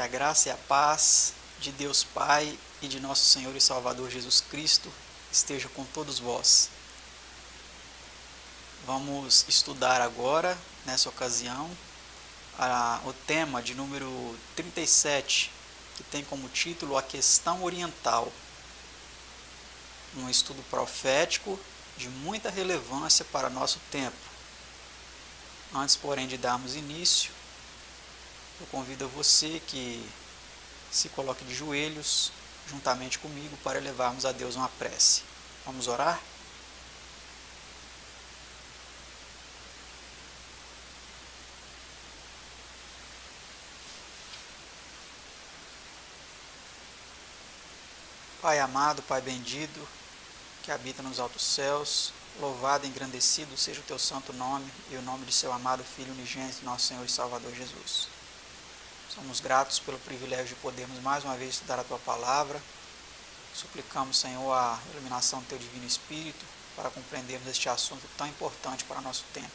a graça e a paz de Deus Pai e de nosso Senhor e Salvador Jesus Cristo esteja com todos vós. Vamos estudar agora, nessa ocasião, o tema de número 37, que tem como título A Questão Oriental. Um estudo profético de muita relevância para nosso tempo. Antes, porém, de darmos início, eu convido você que se coloque de joelhos juntamente comigo para levarmos a Deus uma prece. Vamos orar? Pai amado, Pai bendito, que habita nos altos céus, louvado e engrandecido seja o teu santo nome e o nome de seu amado Filho unigênito, nosso Senhor e Salvador Jesus. Somos gratos pelo privilégio de podermos mais uma vez estudar a tua palavra. Suplicamos, Senhor, a iluminação do teu divino Espírito para compreendermos este assunto tão importante para nosso tempo.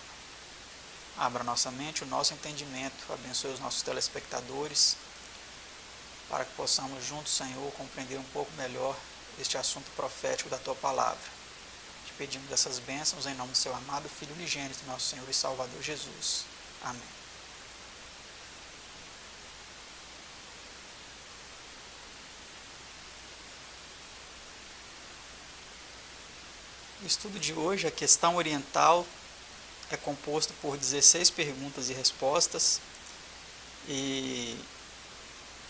Abra nossa mente, o nosso entendimento, abençoe os nossos telespectadores, para que possamos juntos, Senhor, compreender um pouco melhor este assunto profético da tua palavra. Te pedimos essas bênçãos em nome do seu amado Filho unigênito, nosso Senhor e Salvador Jesus. Amém. O estudo de hoje, a questão oriental, é composto por 16 perguntas e respostas, e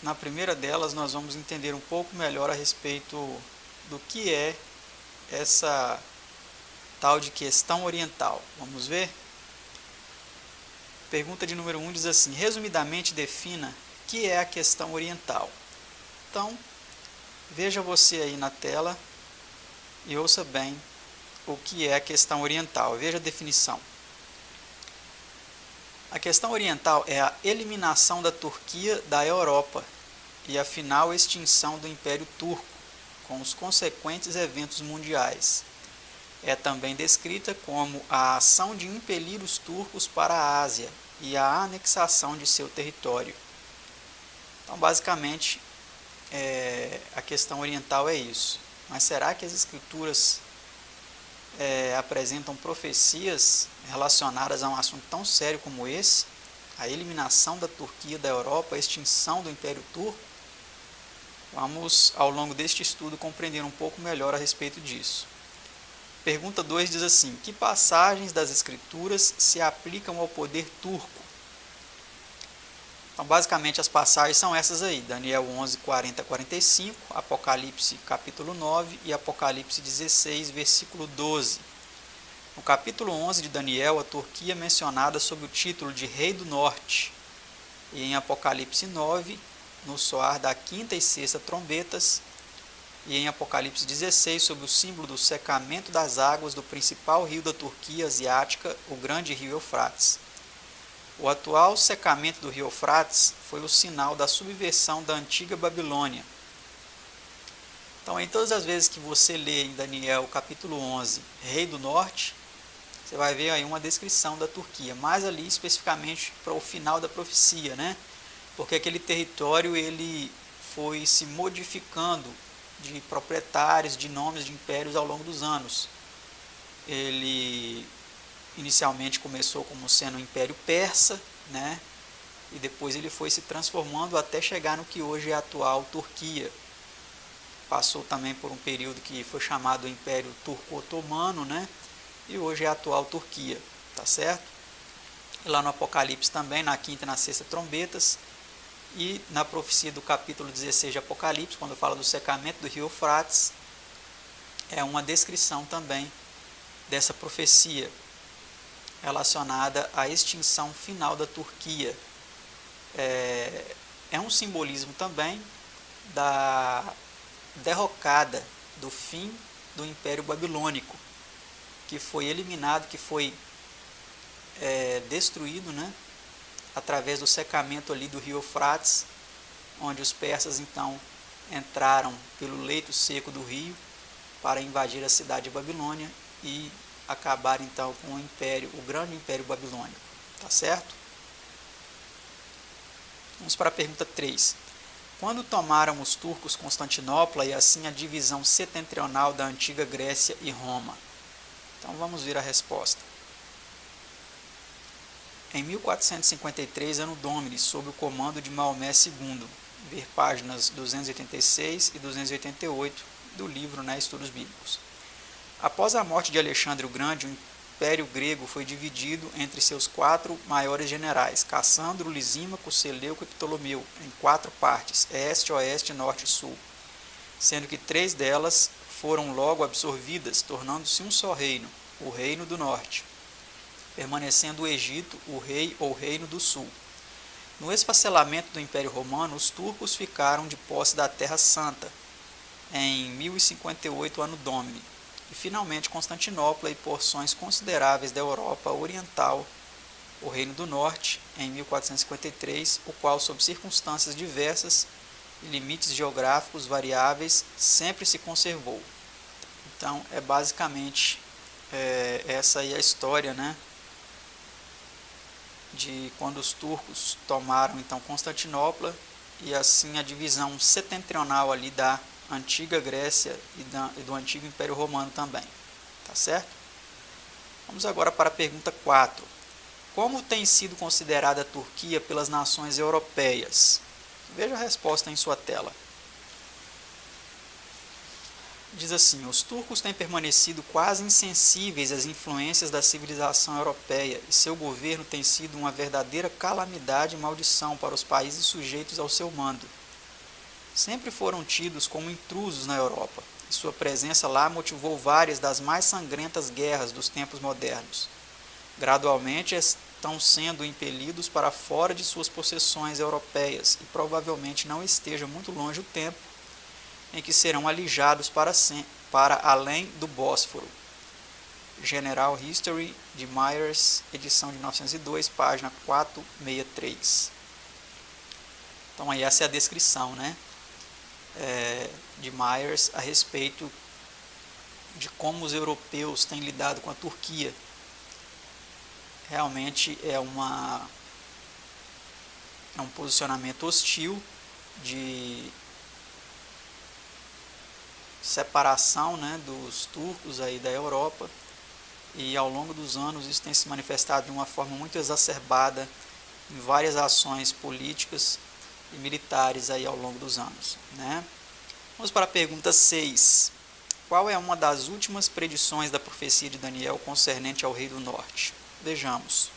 na primeira delas nós vamos entender um pouco melhor a respeito do que é essa tal de questão oriental. Vamos ver? Pergunta de número 1 diz assim: resumidamente defina o que é a questão oriental. Então, veja você aí na tela e ouça bem o que é a questão oriental. Veja a definição. A questão oriental é a eliminação da Turquia da Europa e a final extinção do Império Turco, com os consequentes eventos mundiais. É também descrita como a ação de impelir os turcos para a Ásia e a anexação de seu território. Então, basicamente, a questão oriental é isso. Mas será que as escrituras apresentam profecias relacionadas a um assunto tão sério como esse? A eliminação da Turquia da Europa, a extinção do Império Turco? Vamos, ao longo deste estudo, compreender um pouco melhor a respeito disso. Pergunta 2 diz assim: que passagens das Escrituras se aplicam ao poder turco? Então, basicamente, as passagens são essas aí: Daniel 11, 40 a 45, Apocalipse capítulo 9 e Apocalipse 16, versículo 12. No capítulo 11 de Daniel, a Turquia é mencionada sob o título de Rei do Norte. E em Apocalipse 9, no soar da quinta e sexta trombetas, e em Apocalipse 16, sob o símbolo do secamento das águas do principal rio da Turquia asiática, o grande rio Eufrates. O atual secamento do rio Eufrates foi o sinal da subversão da antiga Babilônia. Então, em todas as vezes que você lê em Daniel capítulo 11, Rei do Norte, você vai ver aí uma descrição da Turquia, mais ali especificamente para o final da profecia, né? Porque aquele território ele foi se modificando de proprietários, de nomes de impérios ao longo dos anos. Ele inicialmente começou como sendo o Império Persa, né? E depois ele foi se transformando até chegar no que hoje é a atual Turquia. Passou também por um período que foi chamado Império Turco-Otomano, né? E hoje é a atual Turquia, tá certo? E lá no Apocalipse também, na quinta e na sexta trombetas, e na profecia do capítulo 16 de Apocalipse, quando fala do secamento do rio Eufrates, é uma descrição também dessa profecia relacionada à extinção final da Turquia. É um simbolismo também da derrocada, do fim do Império Babilônico, que foi eliminado, que foi destruído, né? Através do secamento ali do rio Eufrates, onde os persas então entraram pelo leito seco do rio para invadir a cidade de Babilônia e acabar então com o grande império babilônico, tá certo? Vamos para a pergunta 3. Quando tomaram os turcos Constantinopla e assim a divisão setentrional da antiga Grécia e Roma? Então vamos ver a resposta. Em 1453, Anno Domini, sob o comando de Maomé II, ver páginas 286 e 288 do livro, Estudos Bíblicos. Após a morte de Alexandre o Grande, o Império Grego foi dividido entre seus 4 maiores generais, Cassandro, Lisímaco, Seleuco e Ptolomeu, em 4 partes, este, oeste, norte e sul, sendo que 3 delas foram logo absorvidas, tornando-se um só reino, o Reino do Norte, permanecendo o Egito, o rei ou Reino do Sul. No esfacelamento do Império Romano, os turcos ficaram de posse da Terra Santa, em 1058 Anno Domini, e finalmente Constantinopla e porções consideráveis da Europa Oriental, o Reino do Norte, em 1453, o qual, sob circunstâncias diversas e limites geográficos variáveis, sempre se conservou. Então, é basicamente essa aí a história, de quando os turcos tomaram então Constantinopla e assim a divisão setentrional ali da antiga Grécia e do antigo Império Romano também, tá certo? Vamos agora para a pergunta 4. Como tem sido considerada a Turquia pelas nações europeias? Veja a resposta em sua tela. Diz assim: os turcos têm permanecido quase insensíveis às influências da civilização europeia e seu governo tem sido uma verdadeira calamidade e maldição para os países sujeitos ao seu mando. Sempre foram tidos como intrusos na Europa, e sua presença lá motivou várias das mais sangrentas guerras dos tempos modernos. Gradualmente estão sendo impelidos para fora de suas possessões europeias e provavelmente não esteja muito longe o tempo em que serão alijados para além do Bósforo. General History de Myers, edição de 1902, página 463. Então aí essa é a descrição, de Myers a respeito de como os europeus têm lidado com a Turquia. Realmente é um posicionamento hostil de separação, dos turcos aí da Europa, e ao longo dos anos isso tem se manifestado de uma forma muito exacerbada em várias ações políticas e militares aí ao longo dos anos, Vamos para a pergunta 6. Qual é uma das últimas predições da profecia de Daniel concernente ao Rei do Norte? Vejamos.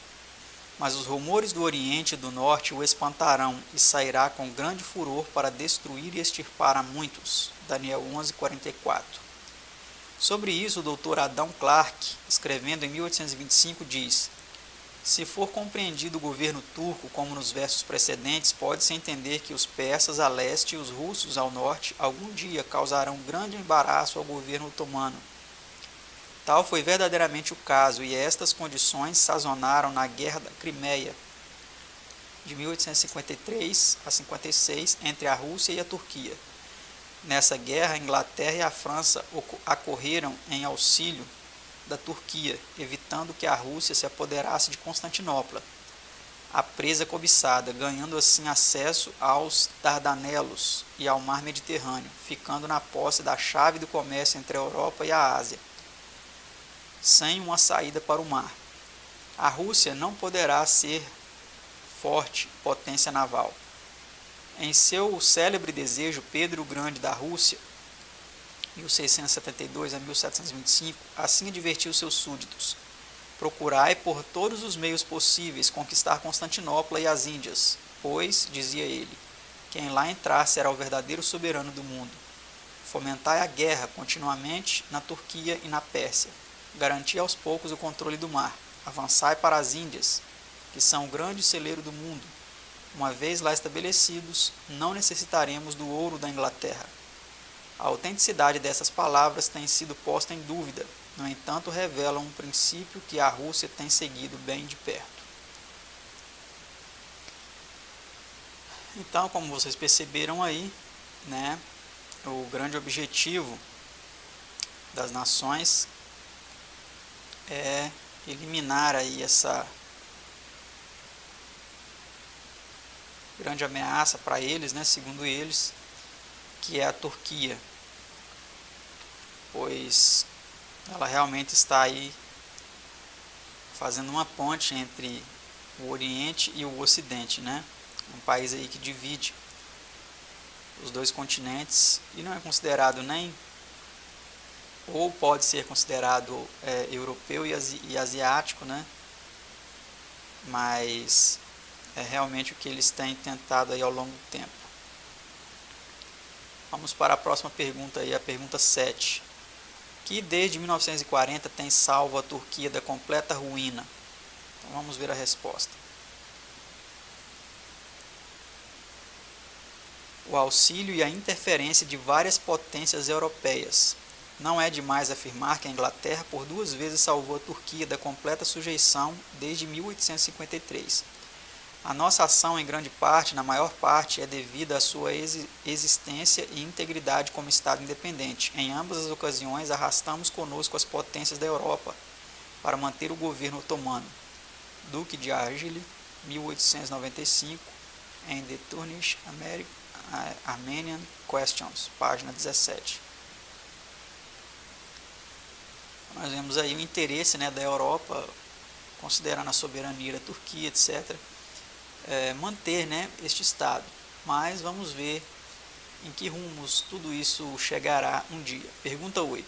Mas os rumores do Oriente e do Norte o espantarão, e sairá com grande furor para destruir e extirpar a muitos. Daniel 11:44. Sobre isso, o Dr. Adão Clarke, escrevendo em 1825, diz: se for compreendido o governo turco como nos versos precedentes, pode-se entender que os persas a leste e os russos ao norte algum dia causarão grande embaraço ao governo otomano. Tal foi verdadeiramente o caso, e estas condições sazonaram na Guerra da Crimeia, de 1853 a 56, entre a Rússia e a Turquia. Nessa guerra, a Inglaterra e a França acorreram em auxílio da Turquia, evitando que a Rússia se apoderasse de Constantinopla, a presa cobiçada, ganhando assim acesso aos Dardanelos e ao Mar Mediterrâneo, ficando na posse da chave do comércio entre a Europa e a Ásia, sem uma saída para o mar. A Rússia não poderá ser forte potência naval. Em seu célebre desejo, Pedro o Grande da Rússia, 1672 a 1725, assim advertiu seus súditos: procurai por todos os meios possíveis conquistar Constantinopla e as Índias, pois, dizia ele, quem lá entrar será o verdadeiro soberano do mundo. Fomentai a guerra continuamente na Turquia e na Pérsia. Garanti aos poucos o controle do mar. Avançai para as Índias, que são o grande celeiro do mundo. Uma vez lá estabelecidos, não necessitaremos do ouro da Inglaterra. A autenticidade dessas palavras tem sido posta em dúvida, no entanto revelam um princípio que a Rússia tem seguido bem de perto. Então, como vocês perceberam aí, o grande objetivo das nações é eliminar aí grande ameaça para eles, né, segundo eles, que é a Turquia, pois ela realmente está aí fazendo uma ponte entre o Oriente e o Ocidente, né? Um país aí que divide os dois continentes e não é considerado nem, ou pode ser considerado europeu e asiático, né? Mas é realmente o que eles têm tentado aí ao longo do tempo. Vamos para a próxima pergunta aí, a pergunta 7. Que desde 1940 tem salvo a Turquia da completa ruína? Então vamos ver a resposta. O auxílio e a interferência de várias potências europeias. Não é demais afirmar que a Inglaterra por 2 vezes salvou a Turquia da completa sujeição desde 1853. A nossa ação, em grande parte, na maior parte, é devida à sua existência e integridade como Estado independente. Em ambas as ocasiões, arrastamos conosco as potências da Europa para manter o governo otomano. Duque de Argyle, 1895, em The Turkish Armenian Questions, página 17. Nós vemos aí o interesse, né, da Europa, considerando a soberania da Turquia, etc., manter, né, este Estado. Mas vamos ver em que rumos tudo isso chegará um dia. Pergunta 8.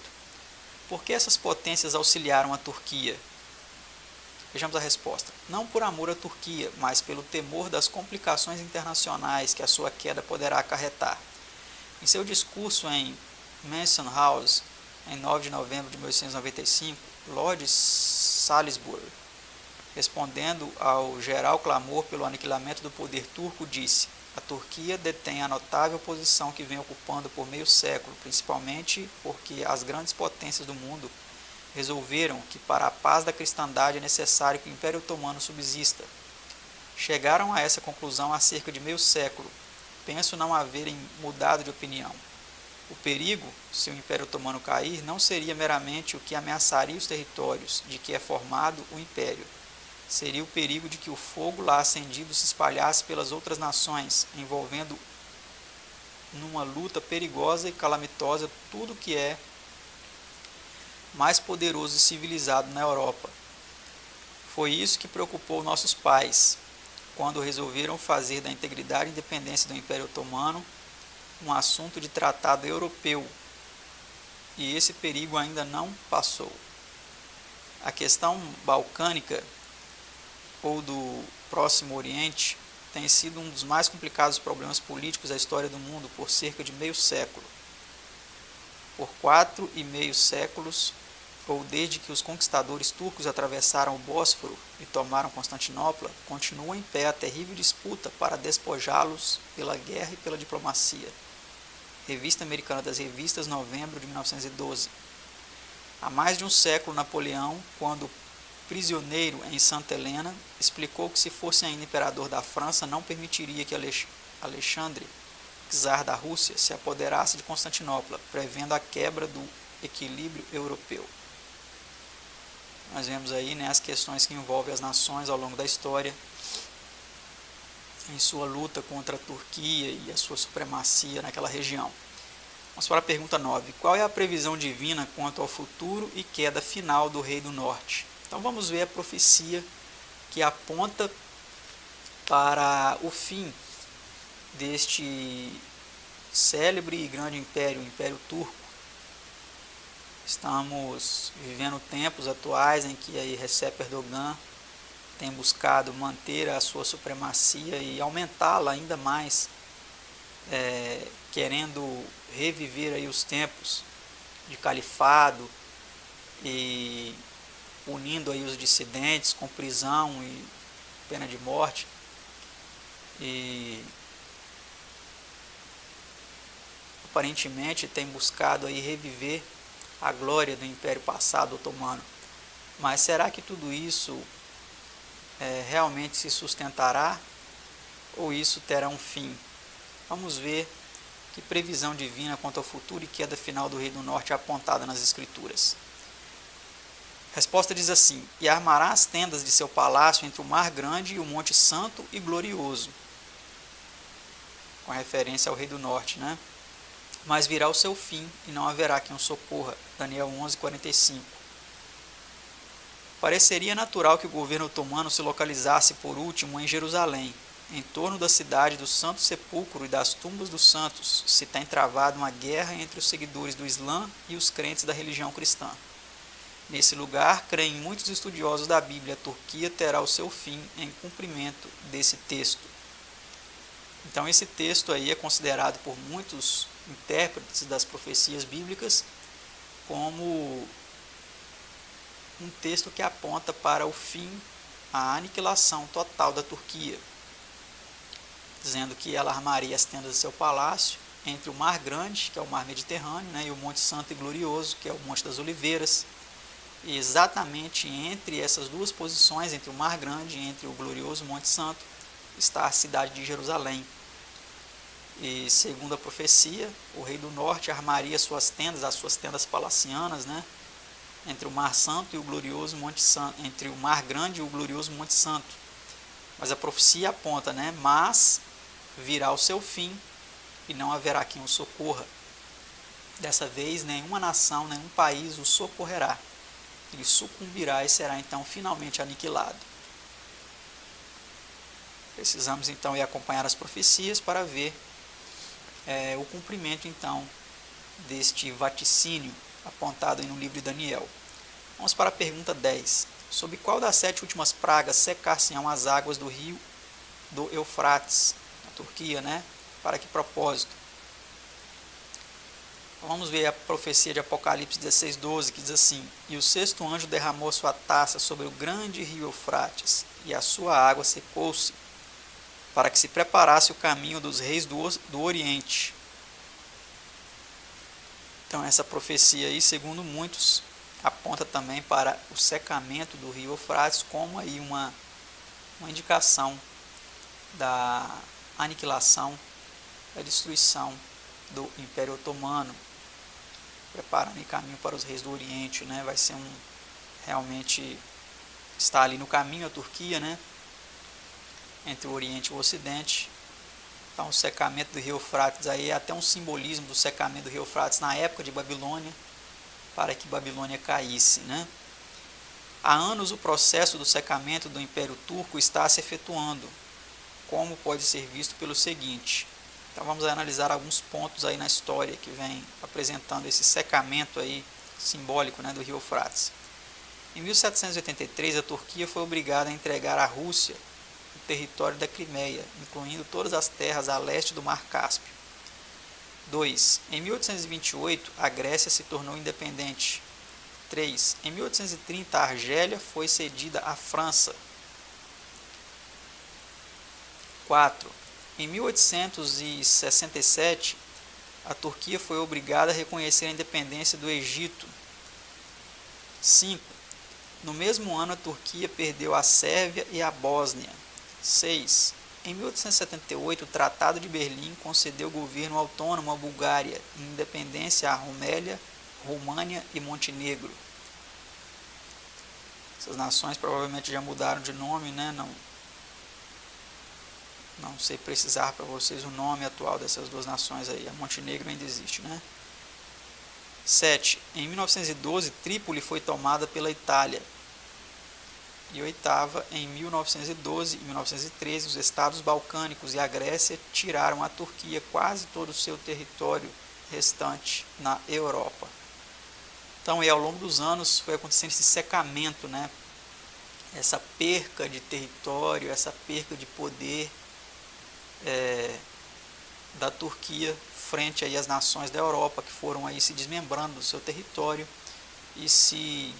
Por que essas potências auxiliaram a Turquia? Vejamos a resposta. Não por amor à Turquia, mas pelo temor das complicações internacionais que a sua queda poderá acarretar. Em seu discurso em Mansion House, em 9 de novembro de 1895, Lord Salisbury, respondendo ao geral clamor pelo aniquilamento do poder turco, disse: a Turquia detém a notável posição que vem ocupando por meio século, principalmente porque as grandes potências do mundo resolveram que para a paz da cristandade é necessário que o Império Otomano subsista. Chegaram a essa conclusão há cerca de meio século. Penso não haverem mudado de opinião. O perigo, se o Império Otomano cair, não seria meramente o que ameaçaria os territórios de que é formado o Império. Seria o perigo de que o fogo lá acendido se espalhasse pelas outras nações, envolvendo numa luta perigosa e calamitosa tudo que é mais poderoso e civilizado na Europa. Foi isso que preocupou nossos pais, quando resolveram fazer da integridade e independência do Império Otomano um assunto de tratado europeu, e esse perigo ainda não passou. A questão balcânica ou do Próximo Oriente tem sido um dos mais complicados problemas políticos da história do mundo por cerca de meio século. Por 4,5 séculos, ou desde que os conquistadores turcos atravessaram o Bósforo e tomaram Constantinopla, continua em pé a terrível disputa para despojá-los pela guerra e pela diplomacia. Revista Americana das Revistas, novembro de 1912. Há mais de um século, Napoleão, quando prisioneiro em Santa Helena, explicou que se fosse ainda imperador da França, não permitiria que Alexandre, czar da Rússia, se apoderasse de Constantinopla, prevendo a quebra do equilíbrio europeu. Nós vemos aí, né, as questões que envolvem as nações ao longo da história, em sua luta contra a Turquia e a sua supremacia naquela região. Vamos para a pergunta 9. Qual é a previsão divina quanto ao futuro e queda final do Rei do Norte? Então vamos ver a profecia que aponta para o fim deste célebre e grande império, o Império Turco. Estamos vivendo tempos atuais em que aí Recep Erdogan tem buscado manter a sua supremacia e aumentá-la ainda mais, querendo reviver aí os tempos de califado e punindo aí os dissidentes com prisão e pena de morte. E aparentemente tem buscado aí reviver a glória do Império passado otomano. Mas será que tudo isso realmente se sustentará? Ou isso terá um fim? Vamos ver que previsão divina quanto ao futuro e queda final do Rei do Norte é apontada nas Escrituras. A resposta diz assim: e armará as tendas de seu palácio entre o mar grande e o monte santo e glorioso. com referência ao rei do norte, né? Mas virá o seu fim e não haverá quem o socorra. Daniel 11:45. Pareceria natural que o governo otomano se localizasse por último em Jerusalém. Em torno da cidade do Santo Sepulcro e das tumbas dos santos se tem travado uma guerra entre os seguidores do Islã e os crentes da religião cristã. Nesse lugar, creem muitos estudiosos da Bíblia, a Turquia terá o seu fim em cumprimento desse texto. Então esse texto aí é considerado por muitos intérpretes das profecias bíblicas como um texto que aponta para o fim, a aniquilação total da Turquia, dizendo que ela armaria as tendas de seu palácio entre o Mar Grande, que é o Mar Mediterrâneo, né, e o Monte Santo e Glorioso, que é o Monte das Oliveiras. E exatamente entre essas duas posições, entre o Mar Grande e entre o glorioso Monte Santo, está a cidade de Jerusalém. E segundo a profecia, o rei do norte armaria suas tendas, as suas tendas palacianas, né, entre o Mar Santo e o glorioso Monte Santo, entre o Mar Grande e o glorioso Monte Santo. Mas a profecia aponta, né, mas virá o seu fim e não haverá quem o socorra. Dessa vez, nenhuma nação, nenhum país o socorrerá. Ele sucumbirá e será então finalmente aniquilado. Precisamos então ir acompanhar as profecias para ver o cumprimento então deste vaticínio apontado no livro de Daniel. Vamos para a pergunta 10. Sob qual das 7 últimas pragas secar-se-ão as águas do rio do Eufrates, na Turquia, né? Para que propósito? Vamos ver a profecia de Apocalipse 16:12, que diz assim: E o sexto anjo derramou sua taça sobre o grande rio Eufrates, e a sua água secou-se, para que se preparasse o caminho dos reis do Oriente. Então essa profecia aí, segundo muitos, aponta também para o secamento do rio Eufrates como aí uma indicação da aniquilação, da destruição do Império Otomano, preparando o caminho para os reis do Oriente, né? Vai ser realmente está ali no caminho a Turquia, né? Entre o Oriente e o Ocidente. Então o secamento do rio Eufrates aí é até um simbolismo do secamento do rio Eufrates na época de Babilônia, para que Babilônia caísse, né? Há anos o processo do secamento do Império Turco está se efetuando, como pode ser visto pelo seguinte. Então vamos analisar alguns pontos aí na história que vem apresentando esse secamento aí simbólico, né, do rio Eufrates. Em 1783 a Turquia foi obrigada a entregar à Rússia o território da Crimeia, incluindo todas as terras a leste do Mar Cáspio. 2. Em 1828 a Grécia se tornou independente. 3. Em 1830 a Argélia foi cedida à França. 4. Em 1867, a Turquia foi obrigada a reconhecer a independência do Egito. 5. No mesmo ano, a Turquia perdeu a Sérvia e a Bósnia. 6. Em 1878, o Tratado de Berlim concedeu governo autônomo à Bulgária e independência à Romélia, România e Montenegro. Essas nações provavelmente já mudaram de nome, né? Não sei precisar para vocês o nome atual dessas duas nações aí. A Montenegro ainda existe, né? 7. Em 1912, Trípoli foi tomada pela Itália. E 8. Em 1912 e 1913, os estados balcânicos e a Grécia tiraram à Turquia quase todo o seu território restante na Europa. Então, ao longo dos anos, foi acontecendo esse secamento, né? Essa perca de território, essa perca de poder da Turquia frente aí às nações da Europa, que foram aí se desmembrando do seu território e se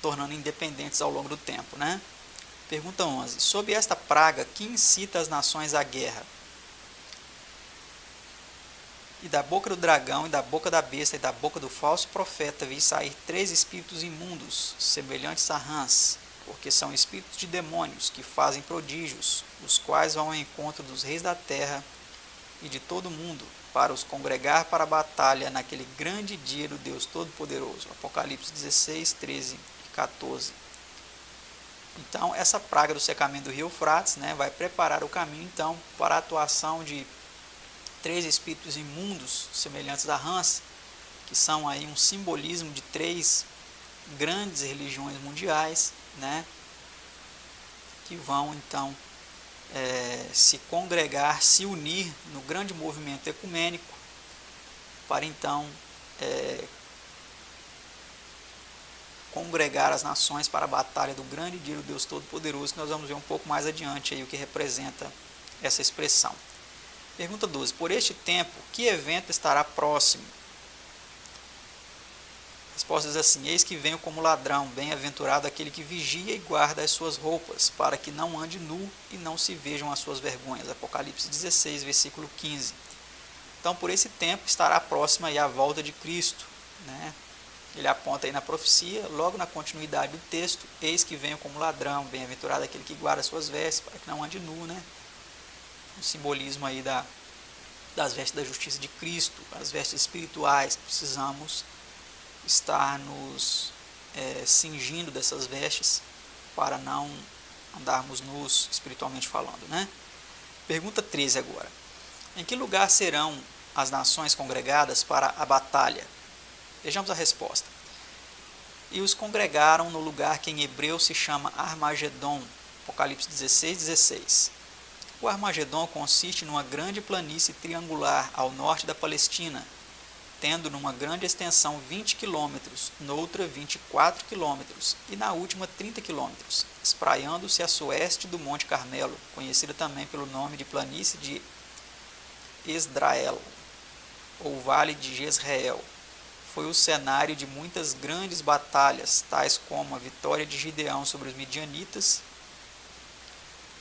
tornando independentes ao longo do tempo, né? Pergunta 11. Sob esta praga, que incita as nações à guerra? E da boca do dragão, e da boca da besta, e da boca do falso profeta vi sair 3 espíritos imundos, semelhantes a rãs, porque são espíritos de demônios que fazem prodígios, os quais vão ao encontro dos reis da terra e de todo o mundo, para os congregar para a batalha naquele grande dia do Deus Todo-Poderoso. Apocalipse 16, 13 e 14. Então, essa praga do secamento do rio Eufrates, né, vai preparar o caminho, então, para a atuação de 3 espíritos imundos, semelhantes a rãs, que são aí um simbolismo de 3 grandes religiões mundiais, né, que vão, então, se congregar, se unir no grande movimento ecumênico, para, então, congregar as nações para a batalha do grande dia do Deus Todo-Poderoso, que nós vamos ver um pouco mais adiante aí o que representa essa expressão. Pergunta 12. Por este tempo, que evento estará próximo? Resposta diz assim: eis que venho como ladrão, bem-aventurado aquele que vigia e guarda as suas roupas, para que não ande nu e não se vejam as suas vergonhas. Apocalipse 16, versículo 15. Então, por esse tempo estará próxima aí a volta de Cristo, né? Ele aponta aí na profecia, logo na continuidade do texto: eis que venho como ladrão, bem-aventurado aquele que guarda as suas vestes, para que não ande nu, né? Um simbolismo aí das vestes da justiça de Cristo, as vestes espirituais, que precisamos estar nos cingindo dessas vestes para não andarmos nus espiritualmente falando, né? Pergunta 13 agora. Em que lugar serão as nações congregadas para a batalha? Vejamos a resposta. E os congregaram no lugar que em hebreu se chama Armagedon, Apocalipse 16, 16. O Armagedon consiste numa grande planície triangular ao norte da Palestina, tendo numa grande extensão 20 km, noutra 24 km e na última 30 km, espraiando-se a sueste do Monte Carmelo, conhecida também pelo nome de planície de Esdrael, ou Vale de Jezreel. Foi o cenário de muitas grandes batalhas, tais como a vitória de Gideão sobre os midianitas,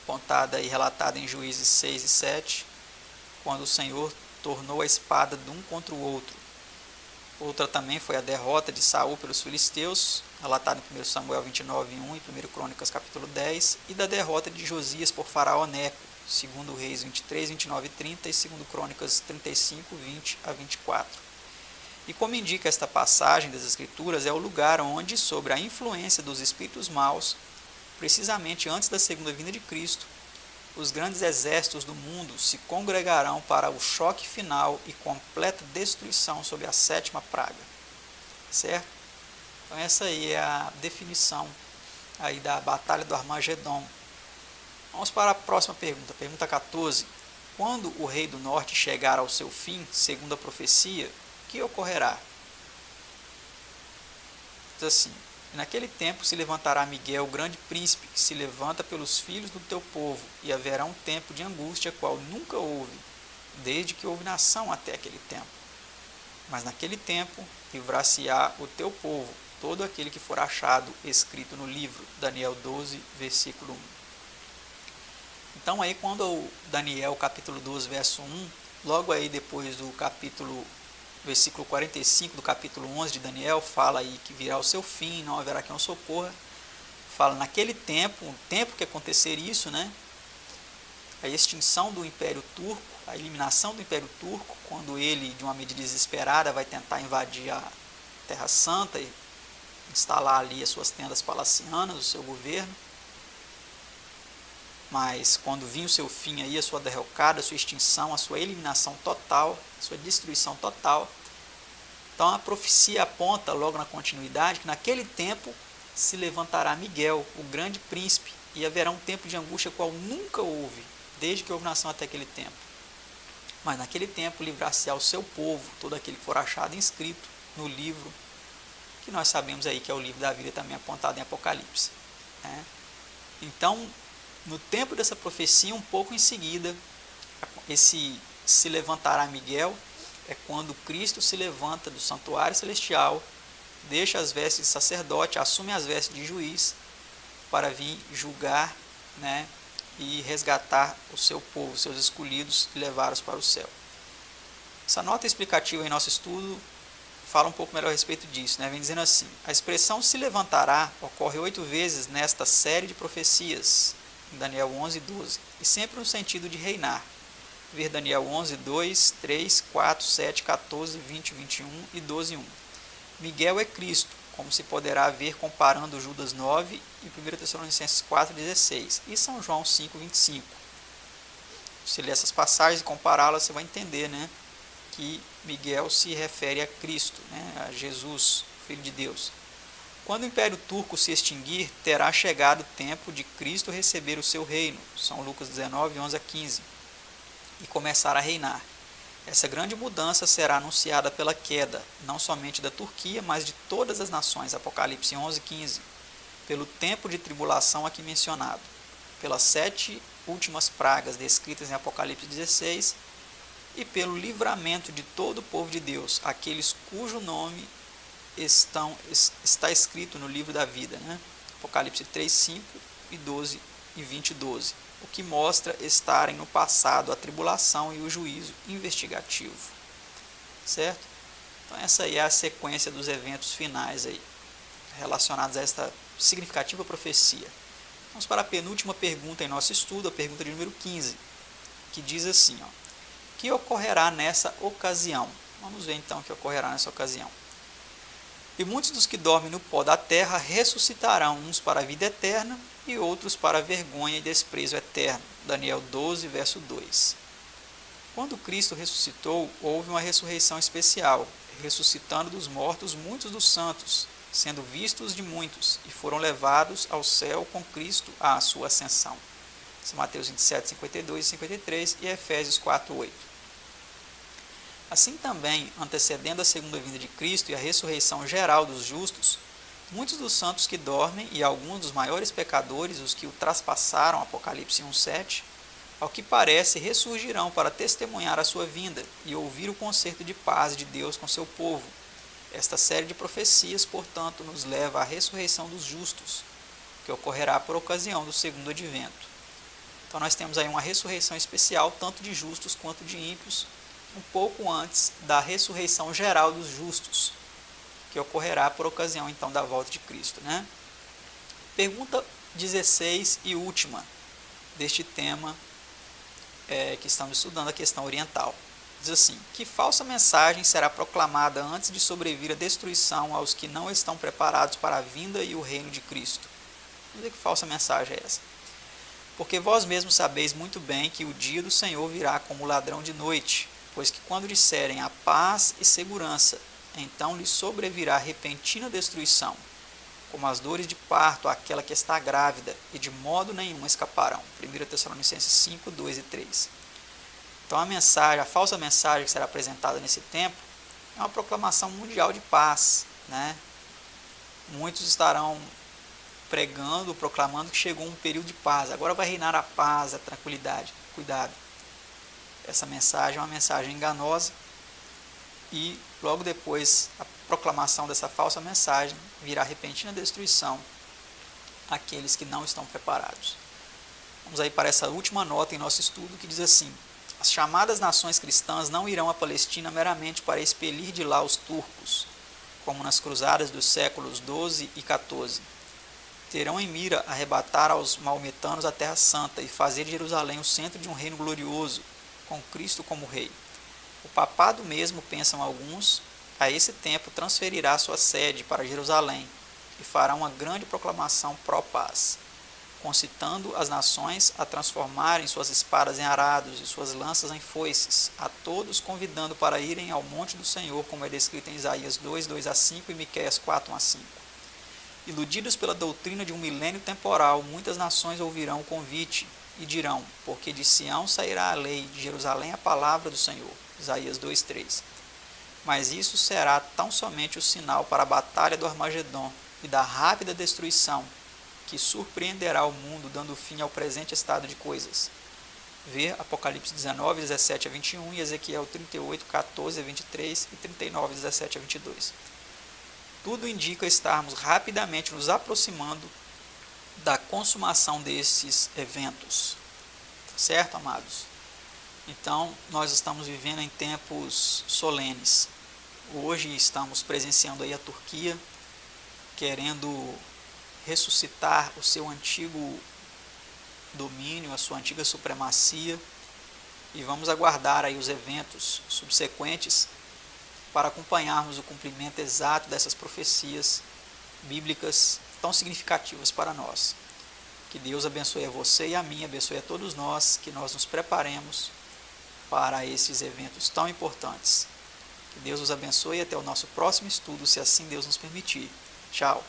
contada e relatada em Juízes 6 e 7, quando o Senhor tornou a espada de um contra o outro. Outra também foi a derrota de Saul pelos filisteus, relatada em 1 Samuel 29, 1 e 1 Crônicas capítulo 10, e da derrota de Josias por Faraó Neco, 2 Reis 23, 29 e 30 e 2 Crônicas 35, 20 a 24. E como indica esta passagem das Escrituras, é o lugar onde, sobre a influência dos espíritos maus, precisamente antes da segunda vinda de Cristo, os grandes exércitos do mundo se congregarão para o choque final e completa destruição sob a 7ª praga. Certo? Então essa aí é a definição aí da Batalha do Armagedon. Vamos para a próxima pergunta, pergunta 14. Quando o rei do norte chegar ao seu fim, segundo a profecia, o que ocorrerá? Diz assim: naquele tempo se levantará Miguel, o grande príncipe, que se levanta pelos filhos do teu povo, e haverá um tempo de angústia, qual nunca houve, desde que houve nação até aquele tempo. Mas naquele tempo livrar-se-á o teu povo, todo aquele que for achado escrito no livro. Daniel 12, versículo 1. Então aí quando Daniel, capítulo 12, verso 1, logo aí depois do versículo 45 do capítulo 11 de Daniel, fala aí que virá o seu fim, não haverá quem o socorra. Fala naquele tempo, o tempo que acontecer isso, né? A extinção do Império Turco, a eliminação do Império Turco, quando ele, de uma medida desesperada, vai tentar invadir a Terra Santa e instalar ali as suas tendas palacianas, o seu governo. Mas quando vir o seu fim aí, a sua derrocada, a sua extinção, a sua eliminação total, a sua destruição total. Então a profecia aponta logo na continuidade que naquele tempo se levantará Miguel, o grande príncipe, e haverá um tempo de angústia qual nunca houve, desde que houve nação até aquele tempo. Mas naquele tempo livrar-se-á o seu povo, todo aquele que for achado inscrito no livro, que nós sabemos aí que é o livro da vida também apontado em Apocalipse. Né? Então, no tempo dessa profecia, um pouco em seguida, esse se levantará Miguel, é quando Cristo se levanta do santuário celestial, deixa as vestes de sacerdote, assume as vestes de juiz, para vir julgar, né, e resgatar o seu povo, seus escolhidos, e levá-los para o céu. Essa nota explicativa em nosso estudo fala um pouco melhor a respeito disso, né? Vem dizendo assim: a expressão se levantará ocorre 8 vezes nesta série de profecias, em Daniel 11 e 12, e sempre no sentido de reinar. Ver Daniel 11, 2, 3, 4, 7, 14, 20, 21 e 12, 1. Miguel é Cristo, como se poderá ver comparando Judas 9 e 1 Tessalonicenses 4,16 e São João 5,25. Se ler essas passagens e compará-las, você vai entender, né, que Miguel se refere a Cristo, né, a Jesus, Filho de Deus. Quando o Império Turco se extinguir, terá chegado o tempo de Cristo receber o seu reino, São Lucas 19, 11 a 15, e começar a reinar. Essa grande mudança será anunciada pela queda, não somente da Turquia, mas de todas as nações, Apocalipse 11, 15, pelo tempo de tribulação aqui mencionado, pelas 7 últimas pragas descritas em Apocalipse 16, e pelo livramento de todo o povo de Deus, aqueles cujo nome está escrito no livro da vida, né? Apocalipse 3, 5 e 12 e 20 e 12, o que mostra estarem no passado a tribulação e o juízo investigativo, certo? Então essa aí é a sequência dos eventos finais aí, relacionados a esta significativa profecia. Vamos para a penúltima pergunta em nosso estudo, a pergunta de número 15, que diz assim, ó: que ocorrerá nessa ocasião? Vamos ver então o que ocorrerá nessa ocasião. E muitos dos que dormem no pó da terra ressuscitarão, uns para a vida eterna e outros para a vergonha e desprezo eterno. Daniel 12, verso 2. Quando Cristo ressuscitou, houve uma ressurreição especial, ressuscitando dos mortos muitos dos santos, sendo vistos de muitos, e foram levados ao céu com Cristo à sua ascensão. São Mateus 27, 52 e 53 e Efésios 4, 8. Assim também, antecedendo a segunda vinda de Cristo e a ressurreição geral dos justos, muitos dos santos que dormem e alguns dos maiores pecadores, os que o traspassaram, Apocalipse 1,7, ao que parece ressurgirão para testemunhar a sua vinda e ouvir o concerto de paz de Deus com seu povo. Esta série de profecias, portanto, nos leva à ressurreição dos justos, que ocorrerá por ocasião do segundo advento. Então nós temos aí uma ressurreição especial, tanto de justos quanto de ímpios, um pouco antes da ressurreição geral dos justos, que ocorrerá por ocasião então da volta de Cristo, né? Pergunta 16 e última deste tema que estamos estudando, a questão oriental. Diz assim: que falsa mensagem será proclamada antes de sobrevir a destruição aos que não estão preparados para a vinda e o reino de Cristo? Vamos ver que falsa mensagem é essa. Porque vós mesmos sabeis muito bem que o dia do Senhor virá como ladrão de noite, pois que quando disserem a paz e segurança, então lhe sobrevirá repentina destruição, como as dores de parto àquela que está grávida, e de modo nenhum escaparão. 1 Tessalonicenses 5, 2 e 3. Então a falsa mensagem que será apresentada nesse tempo é uma proclamação mundial de paz, né? Muitos estarão pregando, proclamando que chegou um período de paz, agora vai reinar a paz, a tranquilidade. Cuidado. Essa mensagem é uma mensagem enganosa e logo depois a proclamação dessa falsa mensagem virá repentina destruição àqueles que não estão preparados. Vamos aí para essa última nota em nosso estudo que diz assim: as chamadas nações cristãs não irão à Palestina meramente para expelir de lá os turcos, como nas cruzadas dos séculos 12 e 14. Terão em mira arrebatar aos maometanos a Terra Santa e fazer de Jerusalém o centro de um reino glorioso, com Cristo como rei. O papado mesmo, pensam alguns, a esse tempo transferirá sua sede para Jerusalém e fará uma grande proclamação pró-paz, concitando as nações a transformarem suas espadas em arados e suas lanças em foices, a todos convidando para irem ao monte do Senhor, como é descrito em Isaías 2, 2 a 5 e Miqueias 4, 1 a 5. Iludidos pela doutrina de um milênio temporal, muitas nações ouvirão o convite e dirão: porque de Sião sairá a lei, de Jerusalém a palavra do Senhor. Isaías 2:3. Mas isso será tão somente o sinal para a batalha do Armagedon e da rápida destruição que surpreenderá o mundo, dando fim ao presente estado de coisas. Ver Apocalipse 19, 17 a 21 e Ezequiel 38, 14 a 23 e 39, 17 a 22. Tudo indica estarmos rapidamente nos aproximando da consumação desses eventos. Certo, amados? Então, nós estamos vivendo em tempos solenes. Hoje estamos presenciando aí a Turquia querendo ressuscitar o seu antigo domínio, a sua antiga supremacia, e vamos aguardar aí os eventos subsequentes para acompanharmos o cumprimento exato dessas profecias bíblicas tão significativas para nós. Que Deus abençoe a você e a mim, abençoe a todos nós, que nós nos preparemos para esses eventos tão importantes. Que Deus os abençoe e até o nosso próximo estudo, se assim Deus nos permitir. Tchau!